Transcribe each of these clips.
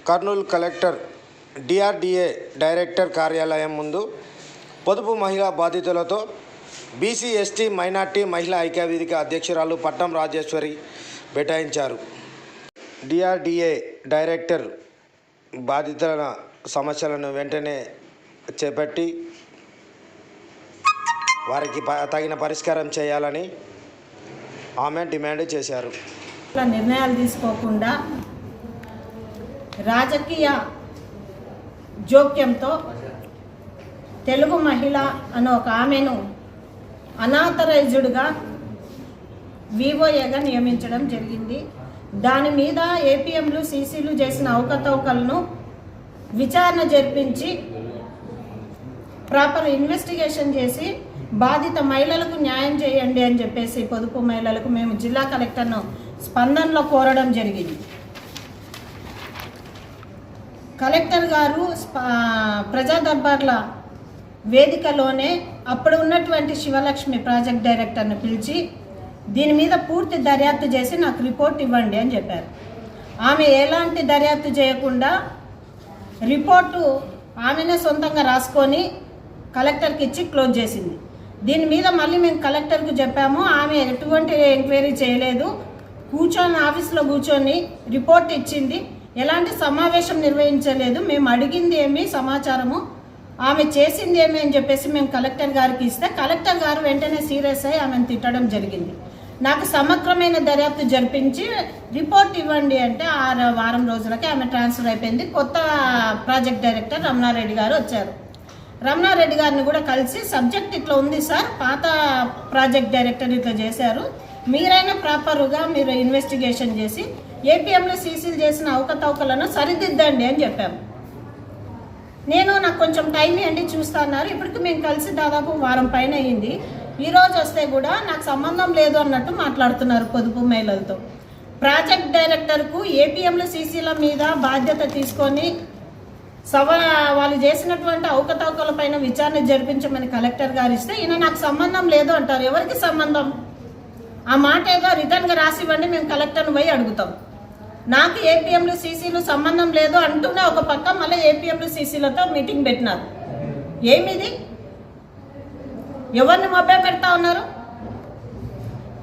Kurnool collector DRDA director కార్యాలయం ముందు పొదుపు మహిళా బాధితులతో బీసీ ఎస్టీ మైనార్టీ మహిళా ఐక్యవేదిక అధ్యక్షురాలు పట్నం రాజేశ్వరి బైఠాయించారు. డిఆర్డిఏ డైరెక్టర్ బాధితుల సమస్యలను వెంటనే చేపట్టి వారికి తగిన పరిష్కారం చేయాలని ఆమె డిమాండ్ చేశారు. నిర్ణయాలు తీసుకోకుండా రాజకీయ జోక్యంతో తెలుగు మహిళ అనే ఒక ఆమెను అనాథరైజ్డ్గా వివోఏగా నియమించడం జరిగింది. దాని మీద ఏపీఎంలు సీసీలు చేసిన అవకతవకలను విచారణ జరిపించి ప్రాపర్ ఇన్వెస్టిగేషన్ చేసి బాధిత మహిళలకు న్యాయం చేయండి అని చెప్పేసి పొదుపు మహిళలకు మేము జిల్లా కలెక్టర్ను స్పందనలో కోరడం జరిగింది. కలెక్టర్ గారు ప్రజా దర్బార్ల వేదికలోనే అప్పుడు ఉన్నటువంటి శివలక్ష్మి ప్రాజెక్ట్ డైరెక్టర్ను పిలిచి దీని మీద పూర్తి దర్యాప్తు చేసి నాకు రిపోర్ట్ ఇవ్వండి అని చెప్పారు. ఆమె ఎలాంటి దర్యాప్తు చేయకుండా రిపోర్టు ఆమెనే సొంతంగా రాసుకొని కలెక్టర్కి ఇచ్చి క్లోజ్ చేసింది. దీని మీద మళ్ళీ మేము కలెక్టర్కు చెప్పాము. ఆమె ఎటువంటి ఎంక్వైరీ చేయలేదు, ఆఫీస్లో కూర్చొని రిపోర్ట్ ఇచ్చింది, ఎలాంటి సమావేశం నిర్వహించలేదు. మేము అడిగింది ఏమి సమాచారము, ఆమె చేసింది ఏమి అని చెప్పేసి మేము కలెక్టర్ గారికి ఇస్తే కలెక్టర్ గారు వెంటనే సీరియస్ అయ్యి ఆమెను తిట్టడం జరిగింది. నాకు సమగ్రమైన దర్యాప్తు జరిపించి రిపోర్ట్ ఇవ్వండి అంటే వారం రోజులకి ఆమె ట్రాన్స్ఫర్ అయిపోయింది. కొత్త ప్రాజెక్ట్ డైరెక్టర్ రమణారెడ్డి గారు వచ్చారు. రమణారెడ్డి గారిని కూడా కలిసి సబ్జెక్ట్ ఇట్లా ఉంది సార్, పాత ప్రాజెక్ట్ డైరెక్టర్ ఇట్లా చేశారు, మీరైనా ప్రాపర్గా మీరు ఇన్వెస్టిగేషన్ చేసి ఏపీఎంలో సీసీలు చేసిన అవకతవకలను సరిదిద్దండి అని చెప్పాము. నాకు కొంచెం టైం ఇవ్వండి చూస్తా అన్నారు. ఇప్పటికి మేము కలిసి దాదాపు వారం పైన అయ్యింది. ఈరోజు వస్తే కూడా నాకు సంబంధం లేదు అన్నట్టు మాట్లాడుతున్నారు పొదుపు మహిళలతో. ప్రాజెక్ట్ డైరెక్టర్కు ఏపీఎంలో సీసీల మీద బాధ్యత తీసుకొని వాళ్ళు చేసినటువంటి అవకతవకల పైన విచారణ జరిపించమని కలెక్టర్ గారు ఇస్తే ఈయన నాకు సంబంధం లేదు అంటారు. ఎవరికి సంబంధం? ఆ మాట ఏదో రిటర్న్గా రాసివ్వండి, మేము కలెక్టర్ని పోయి అడుగుతాం. నాకు ఏపీఎంలు సీసీలు సంబంధం లేదు అంటూనే ఒక పక్క మళ్ళీ ఏపీఎంలు సీసీలతో మీటింగ్ పెట్టినారు. ఏమిది? ఎవరిని మభ్య పెడతా ఉన్నారు?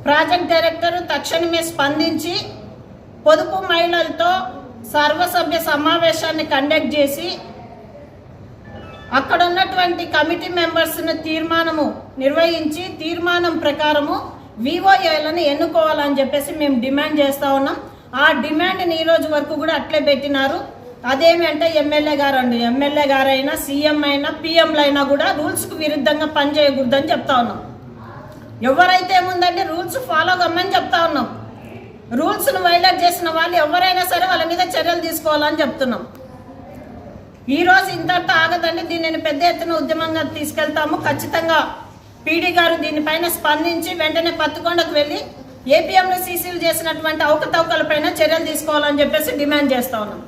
ప్రాజెక్ట్ డైరెక్టర్ తక్షణమే స్పందించి పొదుపు మహిళలతో సర్వసభ్య సమావేశాన్ని కండక్ట్ చేసి అక్కడ ఉన్నటువంటి కమిటీ మెంబర్స్ను తీర్మానము నిర్వహించి తీర్మానం ప్రకారము వివోఏలను ఎన్నుకోవాలని చెప్పేసి మేము డిమాండ్ చేస్తూ ఉన్నాం. ఆ డిమాండ్ని ఈరోజు వరకు కూడా అట్లే పెట్టినారు. అదేమి అంటే ఎమ్మెల్యే గారైనా సీఎం అయినా పిఎంలైనా కూడా రూల్స్కు విరుద్ధంగా పనిచేయకూడదని చెప్తా ఉన్నాం. ఎవరైతే ఏముందంటే రూల్స్ ఫాలో కమ్మని చెప్తా ఉన్నాం. రూల్స్ను వైలేట్ చేసిన వాళ్ళు ఎవరైనా సరే వాళ్ళ మీద చర్యలు తీసుకోవాలని చెప్తున్నాం. ఈరోజు ఇంతటితో ఆగదండి, దీనిని పెద్ద ఎత్తున ఉద్యమంగా తీసుకెళ్తాము. ఖచ్చితంగా పీడీ గారు దీనిపైన స్పందించి వెంటనే పత్తికొండకు వెళ్ళి ఏపీఎంలో సీసీలు చేసినటువంటి అవకతవకలపైన చర్యలు తీసుకోవాలని చెప్పేసి డిమాండ్ చేస్తా ఉన్నాం.